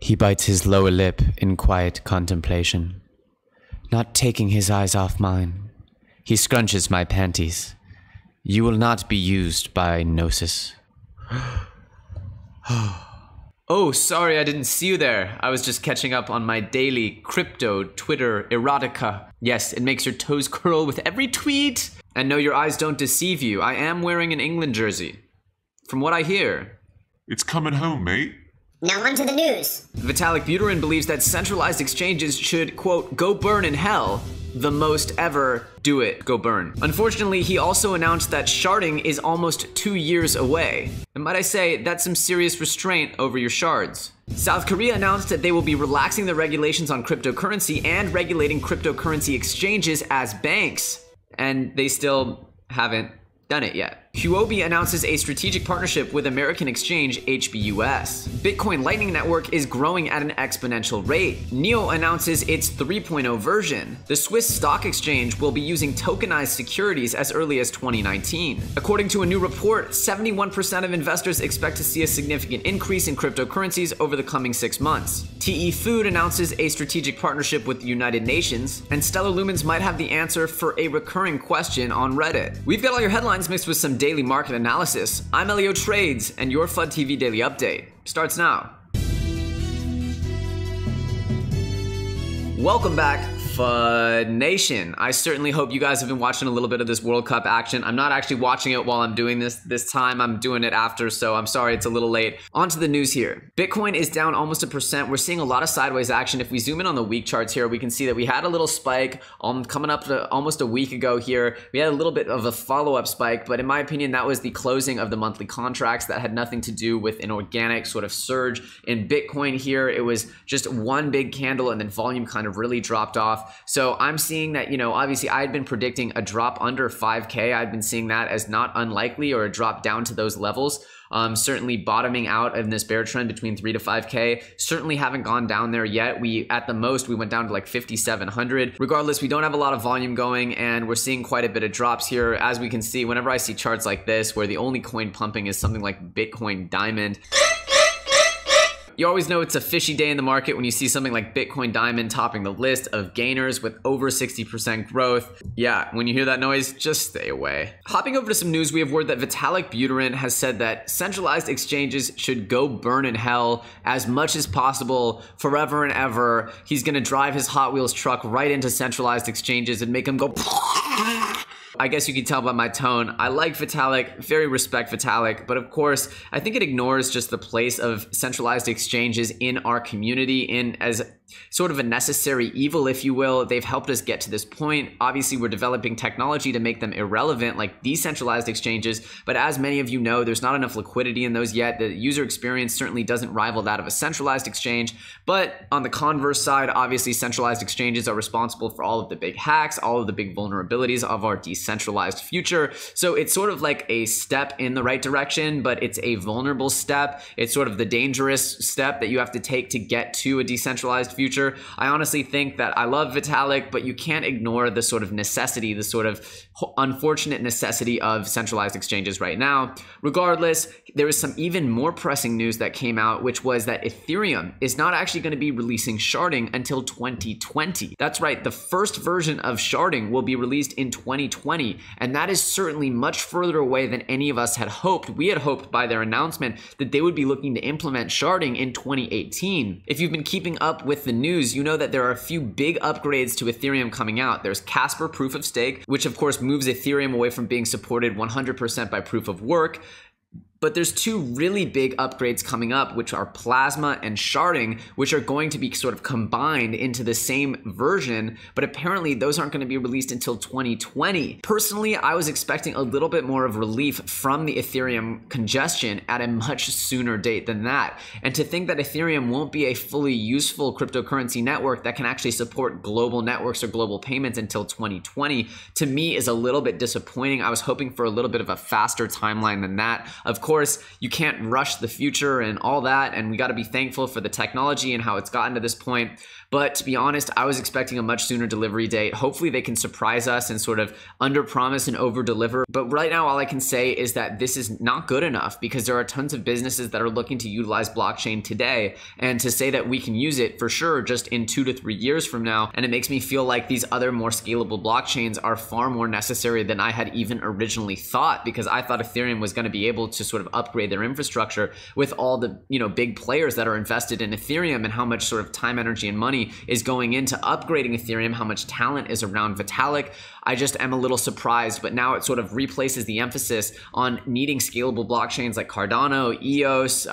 He bites his lower lip in quiet contemplation, not taking his eyes off mine. He scrunches my panties. You will not be used by Gnosis. Oh, sorry, I didn't see you there. I was just catching up on my daily crypto Twitter erotica. Yes, it makes your toes curl with every tweet. And no, your eyes don't deceive you. I am wearing an England jersey. From what I hear. It's coming home, mate. Now on to the news. Vitalik Buterin believes that centralized exchanges should, quote, go burn in hell. The most ever do it, go burn. Unfortunately, he also announced that sharding is almost 2 years away. And might I say, that's some serious restraint over your shards. South Korea announced that they will be relaxing the regulations on cryptocurrency and regulating cryptocurrency exchanges as banks. And they still haven't done it yet. Huobi announces a strategic partnership with American exchange HBUS. Bitcoin Lightning Network is growing at an exponential rate. NEO announces its 3.0 version. The Swiss Stock Exchange will be using tokenized securities as early as 2019. According to a new report, 71% of investors expect to see a significant increase in cryptocurrencies over the coming 6 months. TEFood announces a strategic partnership with the United Nations, and Stella Lumens might have the answer for a recurring question on Reddit. We've got all your headlines mixed with some daily market analysis. I'm Elio Trades, and your FUD TV Daily Update starts now. Welcome back, FUD Nation. I certainly hope you guys have been watching a little bit of this World Cup action. I'm not actually watching it while I'm doing this time. I'm doing it after, so I'm sorry it's a little late. On to the news here. Bitcoin is down almost 1%. We're seeing a lot of sideways action. If we zoom in on the week charts here, we can see that we had a little spike coming up to almost a week ago here. We had a little bit of a follow-up spike, but in my opinion, that was the closing of the monthly contracts. That had nothing to do with an organic sort of surge in Bitcoin here. It was just one big candle and then volume kind of really dropped off. So I'm seeing that, you know, obviously I had been predicting a drop under 5K. I've been seeing that as not unlikely, or a drop down to those levels. Certainly bottoming out in this bear trend between 3 to 5K. Certainly haven't gone down there yet. At the most, we went down to like 5,700. Regardless, we don't have a lot of volume going, and we're seeing quite a bit of drops here. As we can see, whenever I see charts like this, where the only coin pumping is something like Bitcoin Diamond, you always know it's a fishy day in the market when you see something like Bitcoin Diamond topping the list of gainers with over 60% growth. Yeah, when you hear that noise, just stay away. Hopping over to some news, we have word that Vitalik Buterin has said that centralized exchanges should go burn in hell as much as possible, forever and ever. He's gonna drive his Hot Wheels truck right into centralized exchanges and make them go I guess you can tell by my tone. I like Vitalik, very respect Vitalik, but of course, I think it ignores just the place of centralized exchanges in our community in as sort of a necessary evil, if you will. They've helped us get to this point. Obviously, we're developing technology to make them irrelevant, like decentralized exchanges, but as many of you know, there's not enough liquidity in those yet. The user experience certainly doesn't rival that of a centralized exchange, but on the converse side, obviously, centralized exchanges are responsible for all of the big hacks, all of the big vulnerabilities of our decentralized future. So it's sort of like a step in the right direction, but it's a vulnerable step. It's sort of the dangerous step that you have to take to get to a decentralized future. I honestly think that I love Vitalik, but you can't ignore the sort of necessity, the sort of unfortunate necessity of centralized exchanges right now. Regardless, there was some even more pressing news that came out, which was that Ethereum is not actually going to be releasing sharding until 2020. That's right, the first version of sharding will be released in 2020, and that is certainly much further away than any of us had hoped. We had hoped by their announcement that they would be looking to implement sharding in 2018. If you've been keeping up with the news, you know that there are a few big upgrades to Ethereum coming out. There's Casper Proof of Stake, which of course moves Ethereum away from being supported 100% by proof of work. But there's two really big upgrades coming up, which are Plasma and Sharding, which are going to be sort of combined into the same version, but apparently those aren't going to be released until 2020. Personally, I was expecting a little bit more of relief from the Ethereum congestion at a much sooner date than that. And to think that Ethereum won't be a fully useful cryptocurrency network that can actually support global networks or global payments until 2020, to me is a little bit disappointing. I was hoping for a little bit of a faster timeline than that. Of course, course, you can't rush the future and all that, and we got to be thankful for the technology and how it's gotten to this point. But to be honest, I was expecting a much sooner delivery date. Hopefully they can surprise us and sort of under-promise and over-deliver. But right now, all I can say is that this is not good enough, because there are tons of businesses that are looking to utilize blockchain today. And to say that we can use it for sure just in 2 to 3 years from now, and it makes me feel like these other more scalable blockchains are far more necessary than I had even originally thought, because I thought Ethereum was going to be able to sort of upgrade their infrastructure with all the, big players that are invested in Ethereum, and how much sort of time, energy, and money is going into upgrading Ethereum, how much talent is around Vitalik. I just am a little surprised, but now it sort of replaces the emphasis on needing scalable blockchains like Cardano, EOS,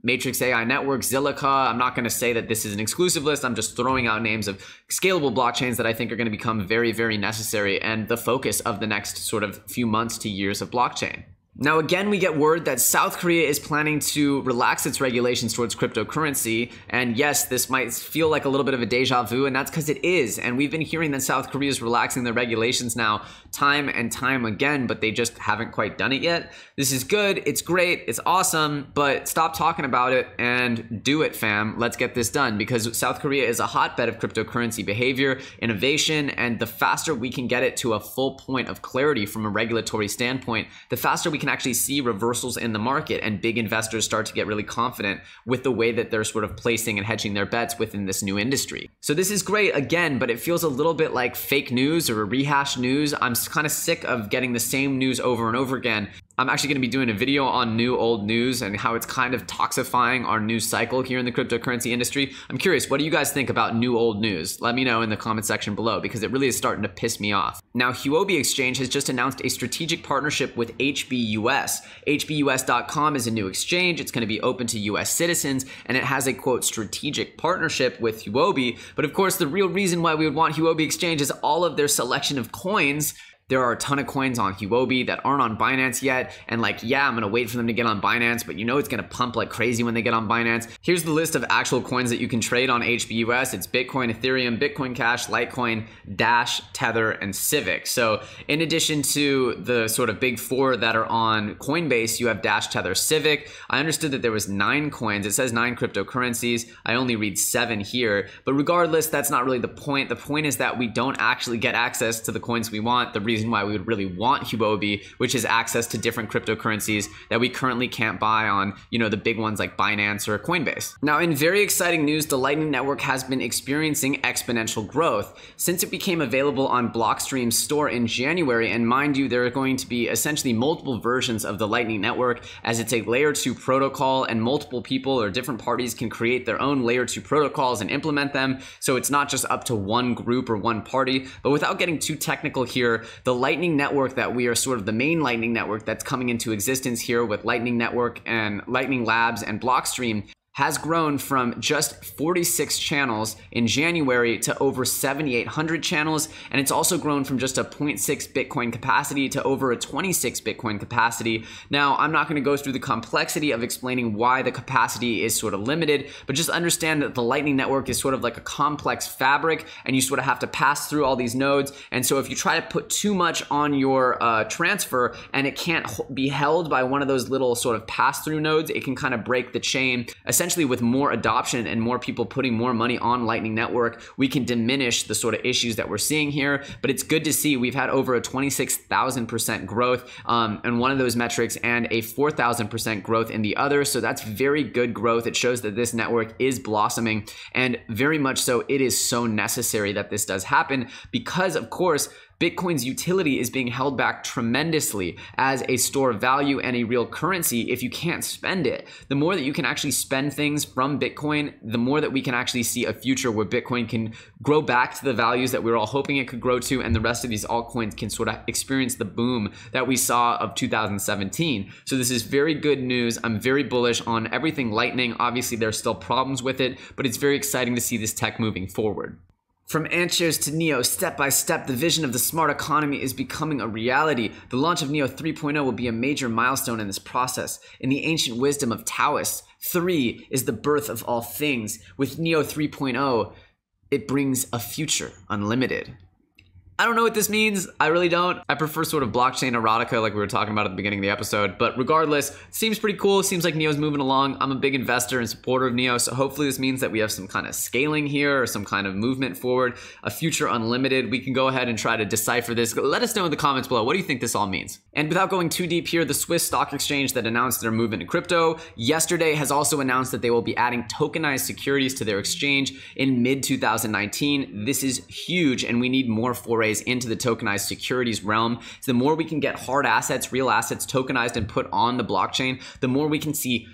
Matrix AI Network, Zilliqa. I'm not going to say that this is an exclusive list. I'm just throwing out names of scalable blockchains that I think are going to become very, very necessary and the focus of the next sort of few months to years of blockchain. Now, again, we get word that South Korea is planning to relax its regulations towards cryptocurrency. And yes, this might feel like a little bit of a deja vu, and that's because it is. And we've been hearing that South Korea is relaxing their regulations now time and time again, but they just haven't quite done it yet. This is good. It's great. It's awesome. But stop talking about it and do it, fam. Let's get this done, because South Korea is a hotbed of cryptocurrency behavior, innovation, and the faster we can get it to a full point of clarity from a regulatory standpoint, the faster we can actually see reversals in the market and big investors start to get really confident with the way that they're sort of placing and hedging their bets within this new industry. So this is great again, but it feels a little bit like fake news or a rehash news. I'm kind of sick of getting the same news over and over again. I'm actually going to be doing a video on new old news and how it's kind of toxifying our news cycle here in the cryptocurrency industry. I'm curious, what do you guys think about new old news? Let me know in the comment section below, because it really is starting to piss me off. Now, Huobi Exchange has just announced a strategic partnership with HBUS. HBUS.com is a new exchange. It's going to be open to US citizens, and it has a, quote, strategic partnership with Huobi. But of course, the real reason why we would want Huobi Exchange is all of their selection of coins. There are a ton of coins on Huobi that aren't on Binance yet. And like, yeah, I'm going to wait for them to get on Binance, but it's going to pump like crazy when they get on Binance. Here's the list of actual coins that you can trade on HBUS. It's Bitcoin, Ethereum, Bitcoin Cash, Litecoin, Dash, Tether, and Civic. So in addition to the sort of big four that are on Coinbase, you have Dash, Tether, Civic. I understood that there was 9 coins. It says 9 cryptocurrencies. I only read 7 here, but regardless, that's not really the point. The point is that we don't actually get access to the coins we want. The reason why we would really want Huobi, which is access to different cryptocurrencies that we currently can't buy on, the big ones like Binance or Coinbase. Now, in very exciting news, the Lightning Network has been experiencing exponential growth since it became available on Blockstream's store in January. And mind you, there are going to be essentially multiple versions of the Lightning Network, as it's a layer 2 protocol, and multiple people or different parties can create their own layer 2 protocols and implement them. So it's not just up to one group or one party. But without getting too technical here, the Lightning Network that we are sort of the main Lightning Network that's coming into existence here with Lightning Network and Lightning Labs and Blockstream has grown from just 46 channels in January to over 7,800 channels. And it's also grown from just a 0.6 Bitcoin capacity to over a 26 Bitcoin capacity. Now, I'm not going to go through the complexity of explaining why the capacity is sort of limited, but just understand that the Lightning Network is sort of like a complex fabric, and you sort of have to pass through all these nodes. And so if you try to put too much on your transfer and it can't be held by one of those little sort of pass-through nodes, it can kind of break the chain. Essentially, with more adoption and more people putting more money on Lightning Network, we can diminish the sort of issues that we're seeing here. But it's good to see we've had over a 26,000% growth in one of those metrics and a 4,000% growth in the other. So that's very good growth. It shows that this network is blossoming, and very much so, it is so necessary that this does happen, because of course, Bitcoin's utility is being held back tremendously as a store of value and a real currency if you can't spend it. The more that you can actually spend things from Bitcoin, the more that we can actually see a future where Bitcoin can grow back to the values that we were all hoping it could grow to, and the rest of these altcoins can sort of experience the boom that we saw of 2017. So this is very good news. I'm very bullish on everything Lightning. Obviously, there's still problems with it, but it's very exciting to see this tech moving forward. From Antshares to Neo, step by step, the vision of the smart economy is becoming a reality. The launch of Neo 3.0 will be a major milestone in this process. In the ancient wisdom of Taoists, 3 is the birth of all things. With Neo 3.0, it brings a future unlimited. I don't know what this means. I really don't. I prefer sort of blockchain erotica like we were talking about at the beginning of the episode. But regardless, seems pretty cool. Seems like NEO's moving along. I'm a big investor and supporter of NEO. So hopefully this means that we have some kind of scaling here or some kind of movement forward, a future unlimited. We can go ahead and try to decipher this. Let us know in the comments below. What do you think this all means? And without going too deep here, the Swiss stock exchange that announced their movement in crypto yesterday has also announced that they will be adding tokenized securities to their exchange in mid-2019. This is huge, and we need more forays into the tokenized securities realm. So the more we can get hard assets, real assets tokenized and put on the blockchain, the more we can see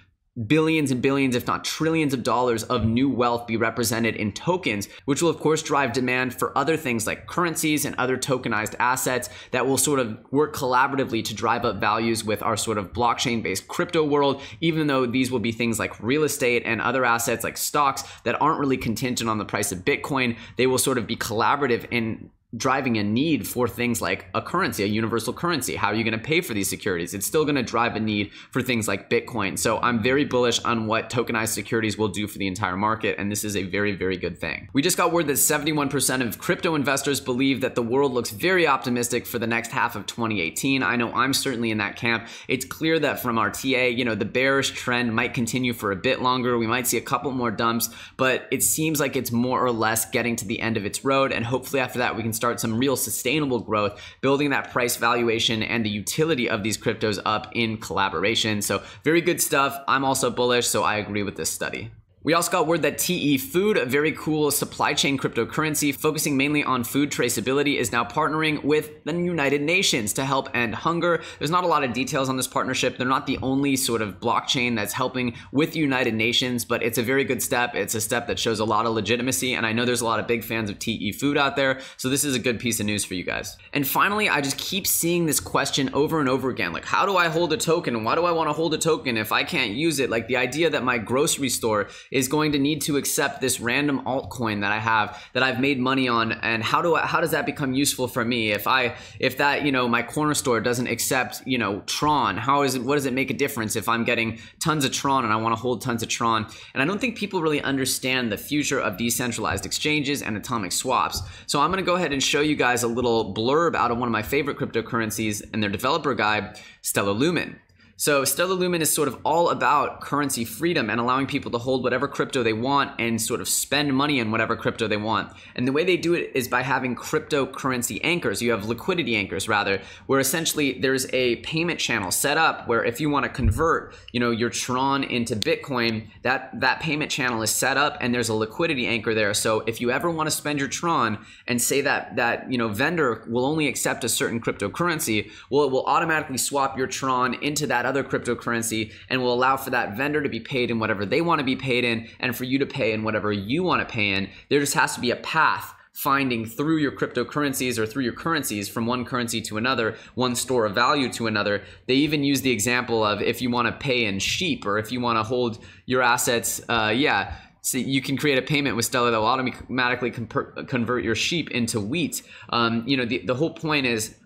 billions and billions, if not trillions of dollars of new wealth be represented in tokens, which will of course drive demand for other things like currencies and other tokenized assets that will sort of work collaboratively to drive up values with our sort of blockchain-based crypto world, even though these will be things like real estate and other assets like stocks that aren't really contingent on the price of Bitcoin. They will sort of be collaborative in driving a need for things like a currency, a universal currency. How are you going to pay for these securities? It's still going to drive a need for things like Bitcoin. So I'm very bullish on what tokenized securities will do for the entire market, and this is a very, very good thing. We just got word that 71% of crypto investors believe that the world looks very optimistic for the next half of 2018. I know I'm certainly in that camp. It's clear that from our TA, the bearish trend might continue for a bit longer. We might see a couple more dumps, but it seems like it's more or less getting to the end of its road, and hopefully after that we can start some real sustainable growth, building that price valuation and the utility of these cryptos up in collaboration. So very good stuff. I'm also bullish, so I agree with this study. We also got word that TEFood, a very cool supply chain cryptocurrency focusing mainly on food traceability, is now partnering with the United Nations to help end hunger. There's not a lot of details on this partnership. They're not the only sort of blockchain that's helping with the United Nations, but it's a very good step. It's a step that shows a lot of legitimacy, and I know there's a lot of big fans of TEFood out there, so this is a good piece of news for you guys. And finally, I just keep seeing this question over and over again, like, how do I hold a token? Why do I want to hold a token if I can't use it? Like the idea that my grocery store is going to need to accept this random altcoin that I have that I've made money on, and how does that become useful for me if that my corner store doesn't accept Tron? What does it make a difference if I'm getting tons of Tron and I want to hold tons of Tron? And I don't think people really understand the future of decentralized exchanges and atomic swaps. So I'm going to go ahead and show you guys a little blurb out of one of my favorite cryptocurrencies and their developer guide, Stella Lumen. So Stella Lumen is sort of all about currency freedom and allowing people to hold whatever crypto they want and sort of spend money in whatever crypto they want. And the way they do it is by having cryptocurrency anchors. You have liquidity anchors rather, where essentially there's a payment channel set up where if you want to convert, your Tron into Bitcoin, that payment channel is set up and there's a liquidity anchor there. So if you ever want to spend your Tron and say that vendor will only accept a certain cryptocurrency, well, it will automatically swap your Tron into that other cryptocurrency and will allow for that vendor to be paid in whatever they want to be paid in and for you to pay in whatever you want to pay in. There just has to be a path finding through your cryptocurrencies or through your currencies from one currency to another, one store of value to another. They even use the example of if you want to pay in sheep or if you want to hold your assets, so you can create a payment with Stella that will automatically convert your sheep into wheat. The whole point is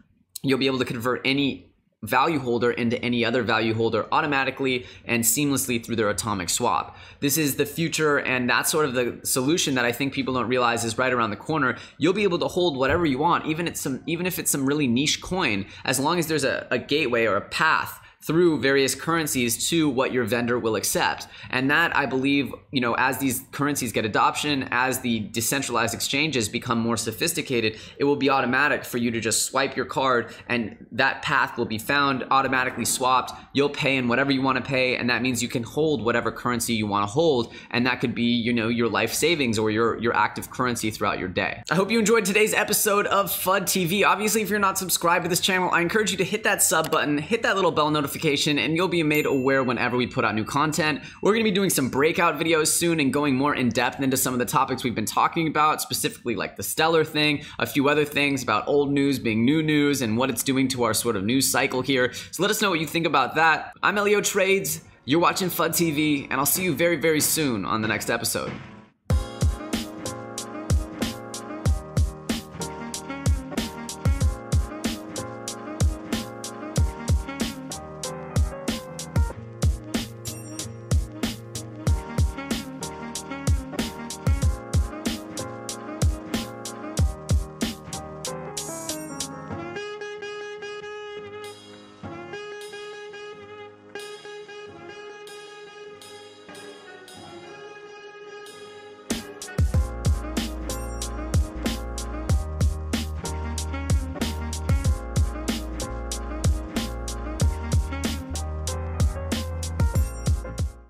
you'll be able to convert any value holder into any other value holder automatically and seamlessly through their atomic swap. This is the future, and that's sort of the solution that I think people don't realize is right around the corner. You'll be able to hold whatever you want, even if it's some really niche coin, as long as there's a gateway or a path through various currencies to what your vendor will accept. And that, I believe, as these currencies get adoption, as the decentralized exchanges become more sophisticated, it will be automatic for you to just swipe your card and that path will be found, automatically swapped. You'll pay in whatever you want to pay, and that means you can hold whatever currency you want to hold, and that could be, your life savings or your active currency throughout your day. I hope you enjoyed today's episode of FUD TV. Obviously, if you're not subscribed to this channel, I encourage you to hit that sub button, hit that little bell notification, and you'll be made aware whenever we put out new content. We're going to be doing some breakout videos soon and going more in depth into some of the topics we've been talking about, specifically like the Stellar thing, a few other things about old news being new news and what it's doing to our sort of news cycle here. So let us know what you think about that. I'm Elio Trades, you're watching FUD TV, and I'll see you very, very soon on the next episode.